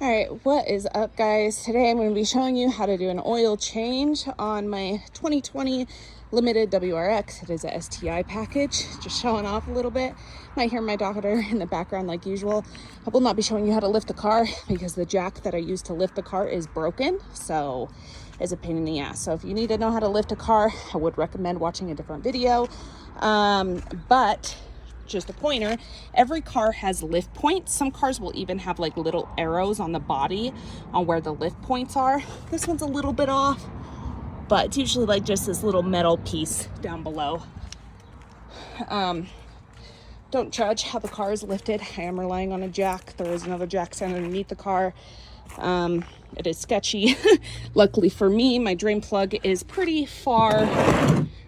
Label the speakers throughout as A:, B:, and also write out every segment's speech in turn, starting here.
A: All right, what is up, guys? Today I'm going to be showing you how to do an oil change on my 2020 Limited WRX. It is a STI package, just showing off a little bit. Might hear my daughter in the background like usual. I will not be showing you how to lift the car because the jack that I use to lift the car is broken, so it's a pain in the ass. So if you need to know how to lift a car, I would recommend watching a different video. But just a pointer, every car has lift points. Some cars will even have like little arrows on the body on where the lift points are. This one's a little bit off, but it's usually like just this little metal piece down below. Don't judge how the car is lifted. I am relying on a jack. There is another jack standing underneath the car. It is sketchy. Luckily for me, my drain plug is pretty far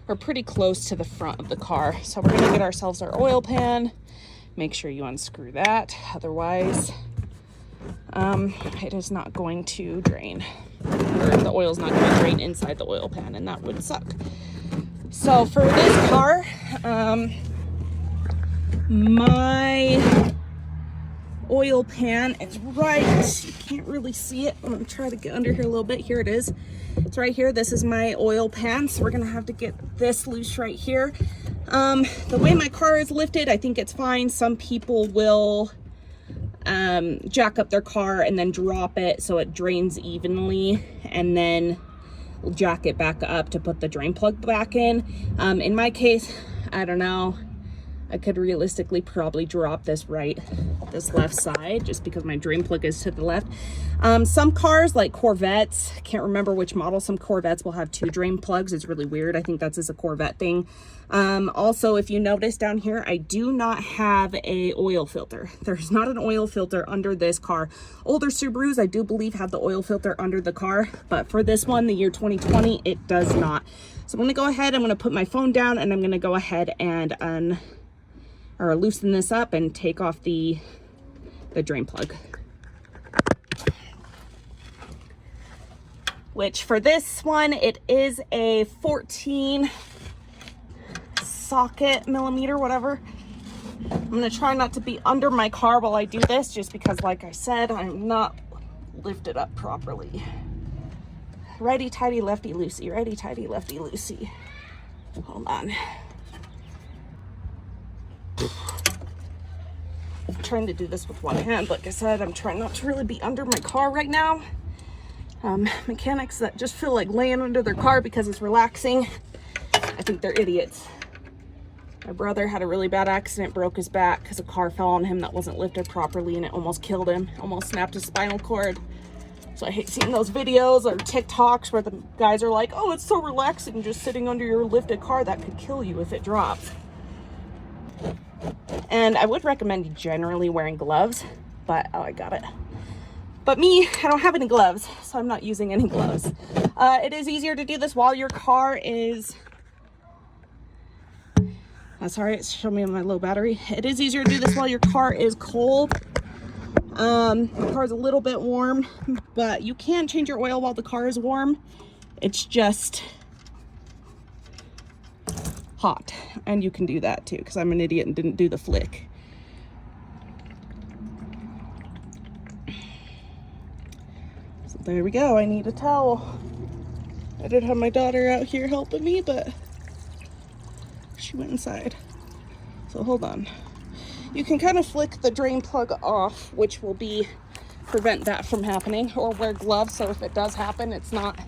A: or pretty close to the front of the car. So we're gonna get ourselves our oil pan. Make sure you unscrew that. Otherwise, it is not going to drain. Or the oil's not gonna drain inside the oil pan, and that would suck. So for this car, my oil pan is right, you can't really see it. I'm gonna try to get under here a little bit. Here it is. It's right here. This is my oil pan, so we're gonna have to get this loose right here. The way my car is lifted, I think it's fine. Some people will jack up their car and then drop it so it drains evenly, and then jack it back up to put the drain plug back in. In my case, I don't know, I could realistically probably drop this left side just because my drain plug is to the left. Some cars like Corvettes, can't remember which model, some Corvettes will have 2 drain plugs. It's really weird. I think that's just a Corvette thing. Also, if you notice down here, I do not have a oil filter. There's not an oil filter under this car. Older Subarus, I do believe, have the oil filter under the car, but for this one, the year 2020, it does not. So I'm gonna go ahead, I'm gonna put my phone down, and I'm gonna go ahead and loosen this up and take off the drain plug. Which for this one, it is a 14 socket millimeter, whatever. I'm gonna try not to be under my car while I do this, just because, like I said, I'm not lifted up properly. Righty tighty, lefty loosey, righty tighty, lefty loosey. Hold on. I'm trying to do this with one hand. Like I said, I'm trying not to really be under my car right now. Mechanics that just feel like laying under their car because it's relaxing, I think they're idiots. My brother had a really bad accident, broke his back because a car fell on him that wasn't lifted properly, and it almost killed him, almost snapped his spinal cord. So I hate seeing those videos or TikToks where the guys are like, oh, it's so relaxing just sitting under your lifted car. That could kill you if it drops. And I would recommend generally wearing gloves, but oh, I got it. But me, I don't have any gloves, so I'm not using any gloves. It is easier to do this while your car is, sorry, it's showing me on my low battery. It is easier to do this while your car is cold. The car is a little bit warm, but you can change your oil while the car is warm. It's just hot, and you can do that too, because I'm an idiot and didn't do the flick. So there we go. I need a towel. I did have my daughter out here helping me, but she went inside. So hold on. You can kind of flick the drain plug off, which will prevent that from happening, or wear gloves so if it does happen, it's not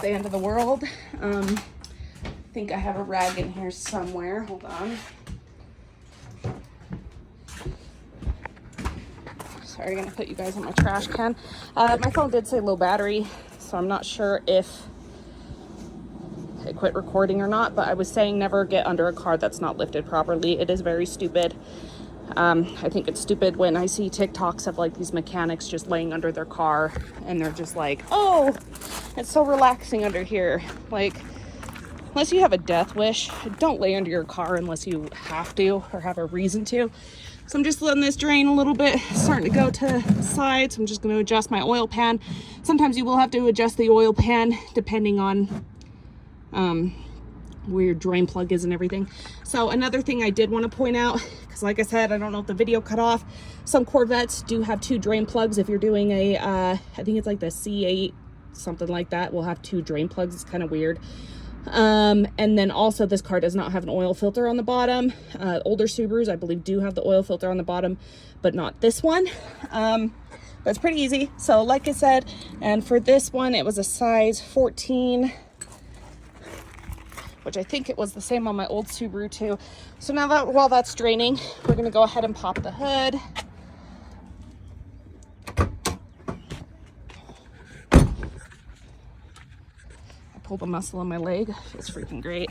A: the end of the world. I think I have a rag in here somewhere. Hold on. Sorry, I'm gonna put you guys in my trash can. My phone did say low battery, so I'm not sure if it quit recording or not, but I was saying never get under a car that's not lifted properly. It is very stupid. I think it's stupid when I see TikToks of like these mechanics just laying under their car and they're just like, oh, it's so relaxing under here. Like, unless you have a death wish, don't lay under your car unless you have to or have a reason to. So I'm just letting this drain a little bit, starting to go to the side. So I'm just going to adjust my oil pan. Sometimes you will have to adjust the oil pan depending on where your drain plug is and everything. So another thing I did want to point out, because because like I said, I don't know if the video cut off. Some Corvettes do have 2 drain plugs. If you're doing a, I think it's like the C8, something like that, will have 2 drain plugs. It's kind of weird. And then also this car does not have an oil filter on the bottom. Older Subarus, I believe, do have the oil filter on the bottom, but not this one. But it's pretty easy. So like I said, and for this one, it was a size 14, which I think it was the same on my old Subaru too. So now that while that's draining, we're gonna go ahead and pop the hood. I pulled a muscle in my leg. It's freaking great.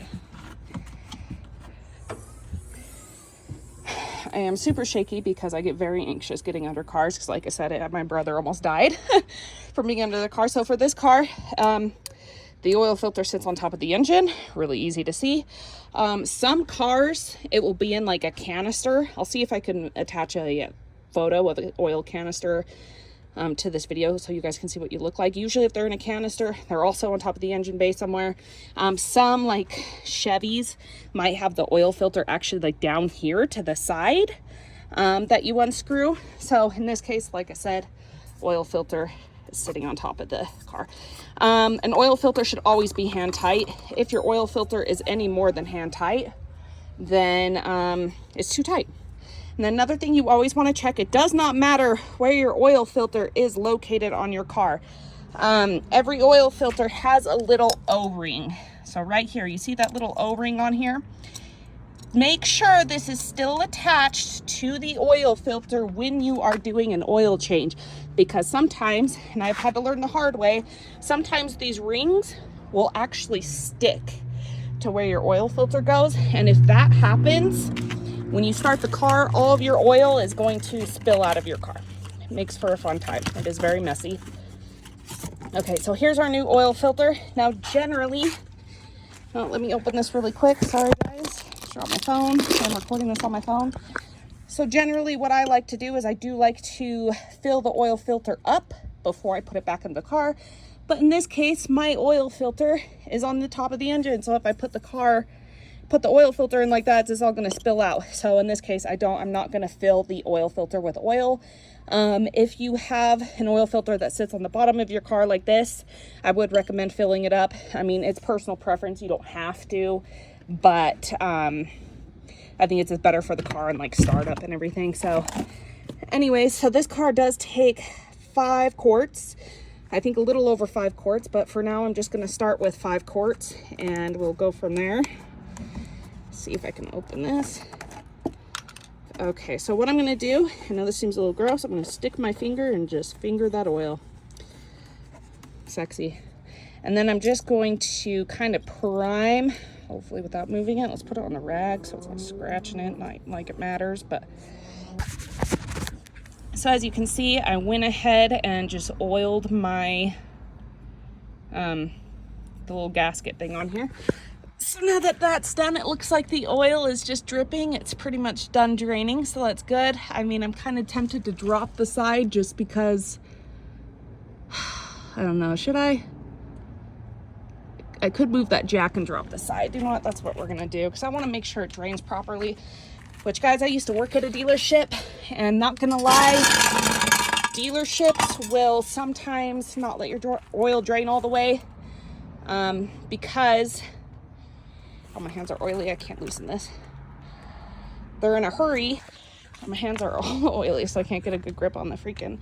A: I am super shaky because I get very anxious getting under cars, because like I said, my brother almost died from being under the car. So for this car, the oil filter sits on top of the engine, really easy to see. Some cars, it will be in like a canister. I'll see if I can attach a photo of an oil canister to this video so you guys can see what you look like. Usually if they're in a canister, they're also on top of the engine bay somewhere. Some like Chevys might have the oil filter actually like down here to the side that you unscrew. So in this case, like I said, oil filter is sitting on top of the car. An oil filter should always be hand tight. If your oil filter is any more than hand tight, then it's too tight. And then another thing you always want to check, it does not matter where your oil filter is located on your car. Every oil filter has a little O-ring. So right here, you see that little O-ring on here? Make sure this is still attached to the oil filter when you are doing an oil change, because sometimes, and I've had to learn the hard way, sometimes these rings will actually stick to where your oil filter goes. And if that happens, when you start the car, all of your oil is going to spill out of your car. It makes for a fun time. It is very messy. Okay, so here's our new oil filter. Now generally, let me open this really quick. Sorry guys, dropped my phone. I'm recording this on my phone. So generally what I like to do is I do like to fill the oil filter up before I put it back in the car. But in this case, my oil filter is on the top of the engine. So if I put the oil filter in like that, it's all going to spill out. So in this case, I'm not going to fill the oil filter with oil. If you have an oil filter that sits on the bottom of your car like this, I would recommend filling it up. I mean, it's personal preference. You don't have to, but I think it's better for the car and like startup and everything. So anyways, so this car does take 5 quarts. I think a little over 5 quarts, but for now I'm just going to start with 5 quarts and we'll go from there. See if I can open this. Okay, so what I'm going to do, I know this seems a little gross, I'm going to stick my finger and just finger that oil. Sexy. And then I'm just going to kind of prime, hopefully without moving it. Let's put it on the rag so it's not scratching it, not like it matters. But so as you can see, I went ahead and just oiled my the little gasket thing on here. So now that that's done, it looks like the oil is just dripping. It's pretty much done draining, so that's good. I mean, I'm kind of tempted to drop the side just because, I don't know, should I? I could move that jack and drop the side. You know what? That's what we're gonna do, because I want to make sure it drains properly. Which, guys, I used to work at a dealership, and not gonna lie, dealerships will sometimes not let your oil drain all the way, because my hands are oily. I can't loosen this. They're in a hurry. My hands are all oily, so I can't get a good grip on the freaking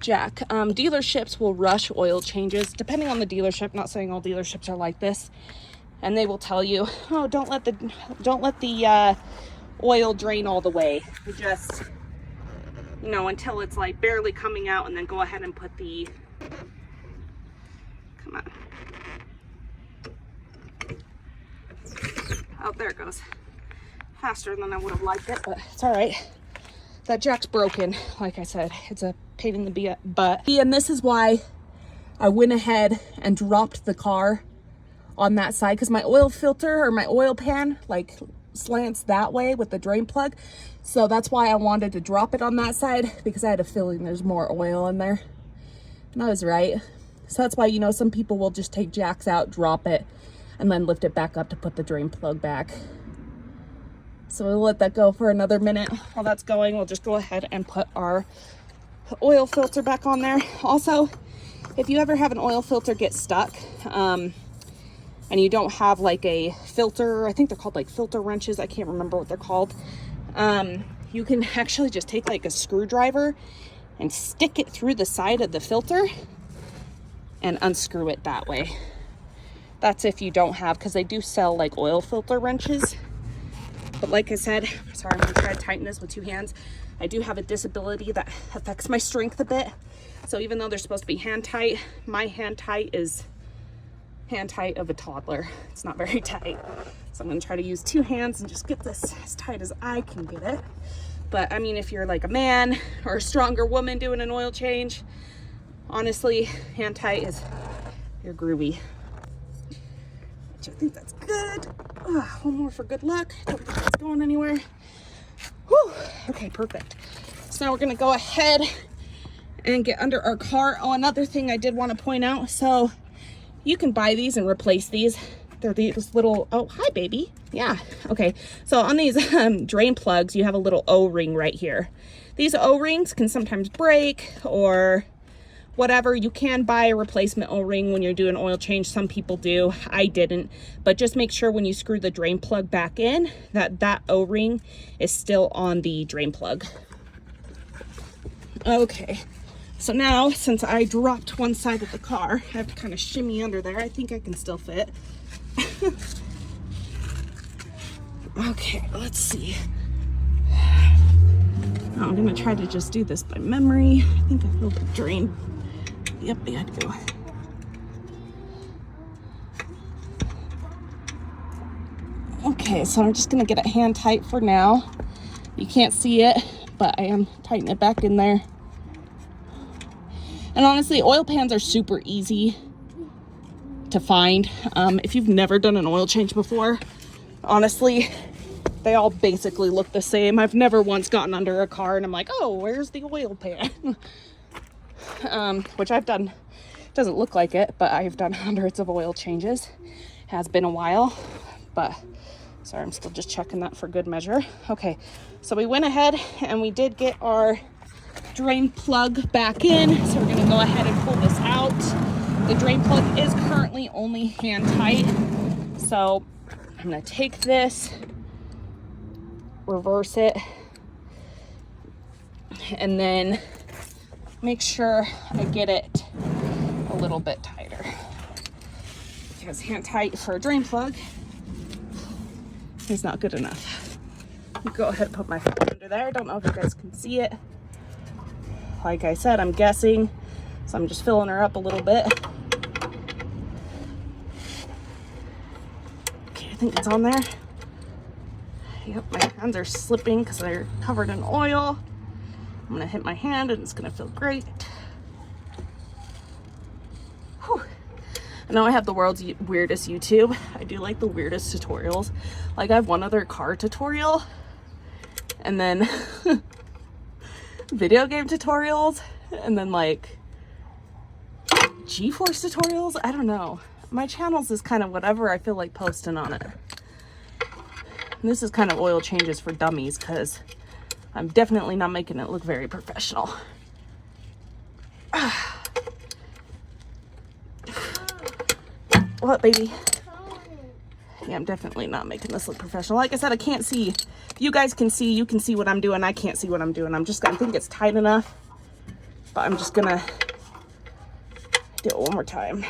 A: jack. Dealerships will rush oil changes, depending on the dealership. Not saying all dealerships are like this, and they will tell you, "Oh, don't let the oil drain all the way. Just, you know, until it's like barely coming out, and then go ahead and put the." Come on. Oh, there it goes. Faster than I would have liked it, but it's all right. That jack's broken. Like I said, it's a pain in the butt. And this is why I went ahead and dropped the car on that side, because my oil filter or my oil pan like slants that way with the drain plug. So that's why I wanted to drop it on that side, because I had a feeling there's more oil in there. And I was right. So that's why, you know, some people will just take jacks out, drop it, and then lift it back up to put the drain plug back. So we'll let that go for another minute. While that's going, we'll just go ahead and put our oil filter back on there. Also, if you ever have an oil filter get stuck, and you don't have like a filter, I think they're called like filter wrenches, I can't remember what they're called. You can actually just take like a screwdriver and stick it through the side of the filter and unscrew it that way. That's if you don't have, because they do sell like oil filter wrenches. But like I said, sorry, I'm gonna try to tighten this with 2 hands. I do have a disability that affects my strength a bit. So even though they're supposed to be hand tight, my hand tight is hand tight of a toddler. It's not very tight. So I'm gonna try to use 2 hands and just get this as tight as I can get it. But I mean, if you're like a man or a stronger woman doing an oil change, honestly, hand tight is your groovy. Which I think that's good. One more for good luck. Don't think it's going anywhere. Whew. Okay, perfect. So now we're gonna go ahead and get under our car. Oh, another thing I did want to point out. So you can buy these and replace these. They're these little, oh, hi baby. Yeah, okay. So on these drain plugs, you have a little O-ring right here. These O-rings can sometimes break or whatever. You can buy a replacement O-ring when you're doing oil change. Some people do. I didn't. But just make sure when you screw the drain plug back in that that O-ring is still on the drain plug. Okay. So now, since I dropped one side of the car, I have to kind of shimmy under there. I think I can still fit. Okay, let's see. Now I'm gonna try to just do this by memory. I think I feel the drain. Yep, I had to go. Okay, so I'm just gonna get it hand tight for now. You can't see it, but I am tightening it back in there. And honestly, oil pans are super easy to find. If you've never done an oil change before, honestly, they all basically look the same. I've never once gotten under a car and I'm like, oh, where's the oil pan? Which I've done. It doesn't look like it, but I've done hundreds of oil changes. Has been a while, but sorry, I'm still just checking that for good measure. Okay, so we went ahead and we did get our drain plug back in. So we're gonna go ahead and pull this out. The drain plug is currently only hand tight. So I'm gonna take this, reverse it, and then make sure I get it a little bit tighter. Because hand tight for a drain plug is not good enough. Go ahead and put my phone under there. I don't know if you guys can see it. Like I said, I'm guessing, so I'm just filling her up a little bit. Okay, I think it's on there. Yep, my hands are slipping because they're covered in oil. I'm gonna hit my hand and it's gonna feel great. Whew. I know I have the world's weirdest YouTube. I do like the weirdest tutorials. Like I have one other car tutorial and then video game tutorials and then like G-force tutorials. I don't know. My channel's is kind of whatever I feel like posting on it. And this is kind of oil changes for dummies because I'm definitely not making it look very professional. What, baby? Yeah, I'm definitely not making this look professional. Like I said, I can't see. If you guys can see, you can see what I'm doing. I can't see what I'm doing. I think it's tight enough, but I'm just gonna do it one more time.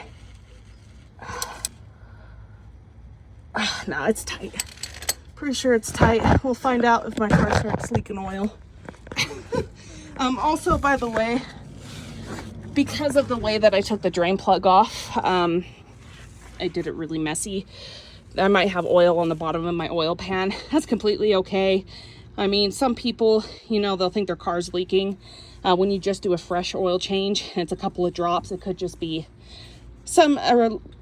A: No, it's tight. Pretty sure it's tight. We'll find out if my car starts leaking oil. Also, by the way, because of the way that I took the drain plug off, I did it really messy. I might have oil on the bottom of my oil pan. That's completely okay. I mean, some people, you know, they'll think their car's leaking. When you just do a fresh oil change and it's a couple of drops, it could just be some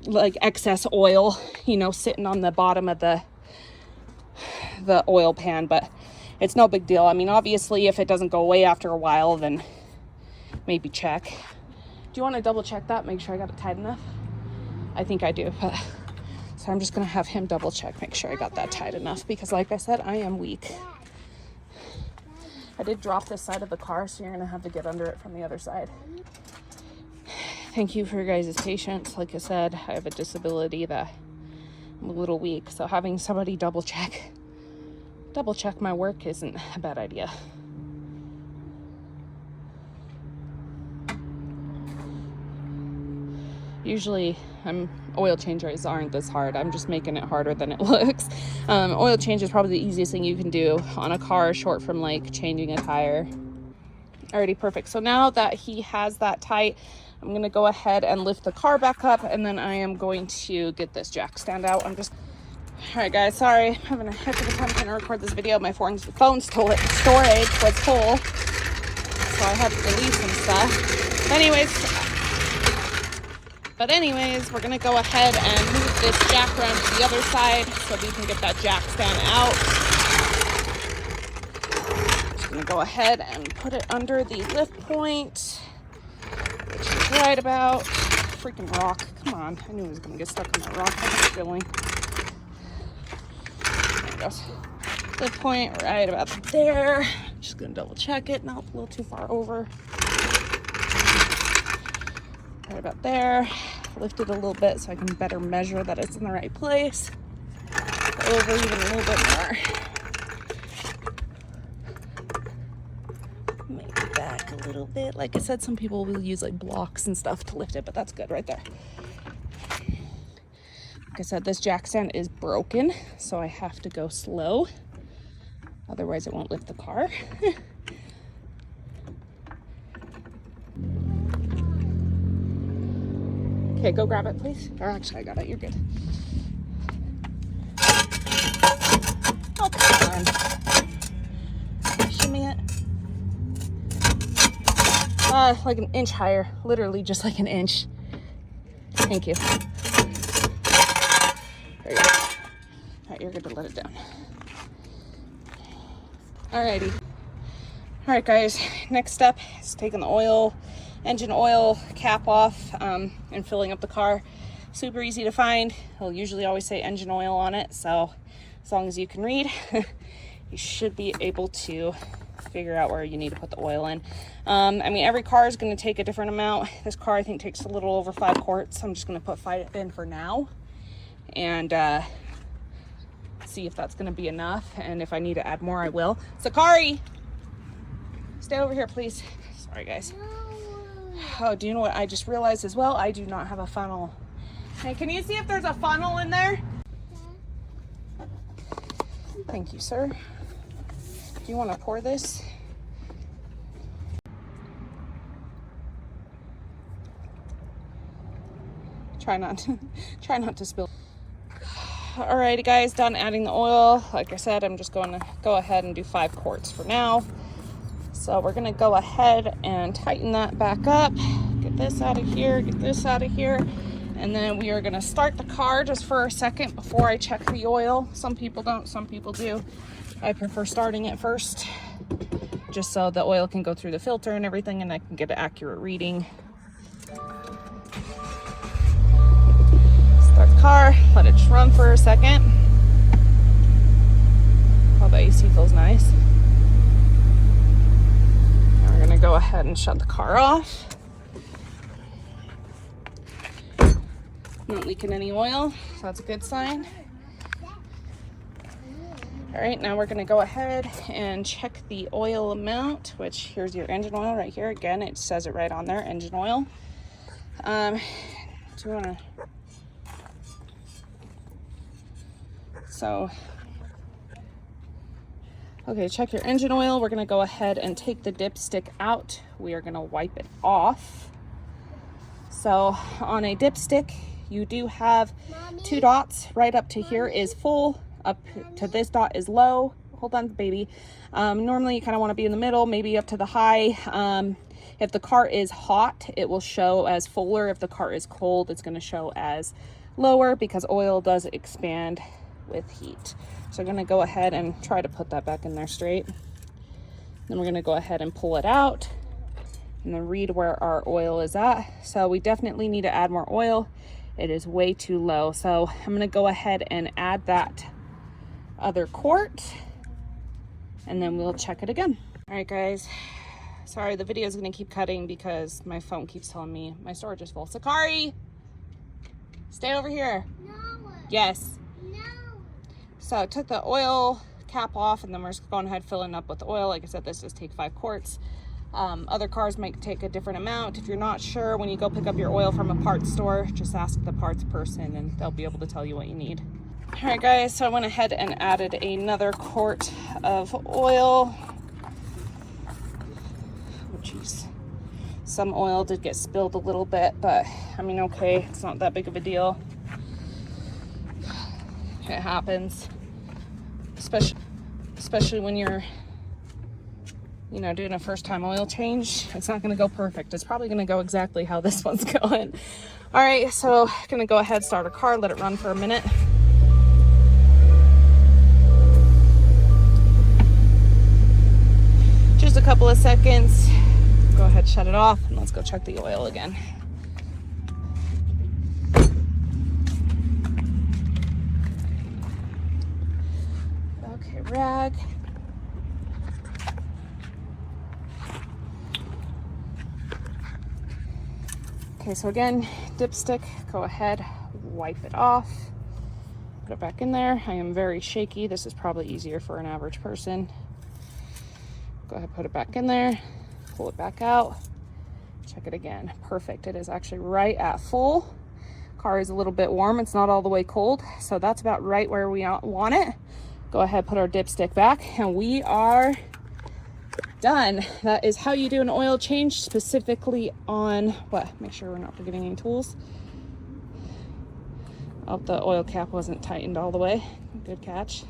A: like excess oil, you know, sitting on the bottom of the oil pan, but it's no big deal. I mean, obviously, if it doesn't go away after a while, then maybe check. Do you want to double check that? Make sure I got it tight enough? I think I do. So I'm just gonna have him double check, make sure I got that tight enough, because like I said, I am weak. I did drop this side of the car, so you're gonna have to get under it from the other side. Thank you for your guys' patience. Like I said, I have a disability that I'm a little weak, so having somebody double check my work isn't a bad idea. Usually oil changes aren't this hard. I'm just making it harder than it looks. Oil change is probably the easiest thing you can do on a car, short from like changing a tire. Alrighty, perfect. So now that he has that tight, I'm gonna go ahead and lift the car back up, and then I am going to get this jack stand out. All right guys, sorry, I'm having a heck of a time trying to record this video. My phone storage was full, so I had to delete some stuff. But anyways, we're gonna go ahead and move this jack around to the other side so we can get that jack stand out. Just gonna go ahead and put it under the lift point, which is right about freaking rock. Come on, I knew it was gonna get stuck in that rock. I had a feeling. There it goes. Lift point right about there. Just gonna double check it. Nope, a little too far over. Right about there. Lift it a little bit so I can better measure that it's in the right place. Go over even a little bit more. Maybe back a little bit. Like I said, some people will use like blocks and stuff to lift it, but that's good right there. Like I said, this jack stand is broken, so I have to go slow. Otherwise it won't lift the car. Okay, go grab it, please. Or actually, I got it. You're good. Oh, come on. Shimmy it. Like an inch higher. Literally just like an inch. Thank you. There you go. All right, you're good to let it down. Alrighty. All right, guys. Next step is taking the engine oil cap off and filling up the car. Super easy to find. He'll usually always say engine oil on it, so as long as you can read, you should be able to figure out where you need to put the oil in. I mean, every car is going to take a different amount. This car I think takes a little over 5 quarts. I'm just going to put 5 in for now and see if that's going to be enough, and if I need to add more I will. Sakari, stay over here please. Sorry guys. Oh, do you know what I just realized as well? I do not have a funnel. Hey, can you see if there's a funnel in there? Thank you, sir. Do you want to pour this? Try not to spill. Alrighty guys, done adding the oil. Like I said, I'm just going to go ahead and do 5 quarts for now. So we're gonna go ahead and tighten that back up. Get this out of here, get this out of here. And then we are gonna start the car just for a second before I check the oil. Some people don't, some people do. I prefer starting it first, just so the oil can go through the filter and everything and I can get an accurate reading. Start the car, let it run for a second. Oh, the AC feels nice. Go ahead and shut the car off. Not leaking any oil, so that's a good sign. All right, now we're gonna go ahead and check the oil amount, which here's your engine oil right here. Again, it says it right on there, engine oil. Do you wanna? Okay, check your engine oil. We're gonna go ahead and take the dipstick out. We are gonna wipe it off. So on a dipstick, you do have 2 dots. Right up to here is full, up to this dot is low. Hold on, baby. Normally you kind of want to be in the middle, maybe up to the high. If the car is hot, it will show as fuller. If the car is cold, it's gonna show as lower because oil does expand with heat. So I'm gonna go ahead and try to put that back in there straight. Then we're gonna go ahead and pull it out and then read where our oil is at. So we definitely need to add more oil. It is way too low. So I'm gonna go ahead and add that other quart, and then we'll check it again. All right, guys. Sorry, the video is gonna keep cutting because my phone keeps telling me my storage is full. Sakari, stay over here.
B: No.
A: Yes.
B: No.
A: So I took the oil cap off, and then we're just going ahead filling up with oil. Like I said, this does take 5 quarts. Other cars might take a different amount. If you're not sure, when you go pick up your oil from a parts store, just ask the parts person and they'll be able to tell you what you need. All right, guys, so I went ahead and added another quart of oil. Oh, geez. Some oil did get spilled a little bit, but I mean, okay, it's not that big of a deal. It happens, especially when you're, you know, doing a first time oil change. It's not going to go perfect. It's probably going to go exactly how this one's going. All right, so going to go ahead, start our car, let it run for a minute. Just a couple of seconds. Go ahead, shut it off, and let's go check the oil again. Okay, rag. Okay, so again, dipstick, go ahead, wipe it off, put it back in there. I am very shaky. This is probably easier for an average person. Go ahead, put it back in there, pull it back out, check it again. Perfect. It is actually right at full. Car is a little bit warm. It's not all the way cold, so that's about right where we want it. Go ahead, put our dipstick back, and we are done. That is how you do an oil change, specifically on what? Make sure we're not forgetting any tools. Oh, the oil cap wasn't tightened all the way. Good catch.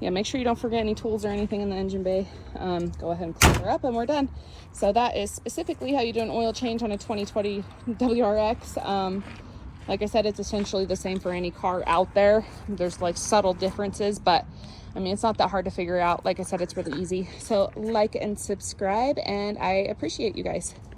A: Yeah, make sure you don't forget any tools or anything in the engine bay. Go ahead and clean her up, and we're done. So that is specifically how you do an oil change on a 2020 WRX. Like I said, it's essentially the same for any car out there. There's like subtle differences, but I mean, it's not that hard to figure out. Like I said, it's really easy. So like and subscribe, and I appreciate you guys.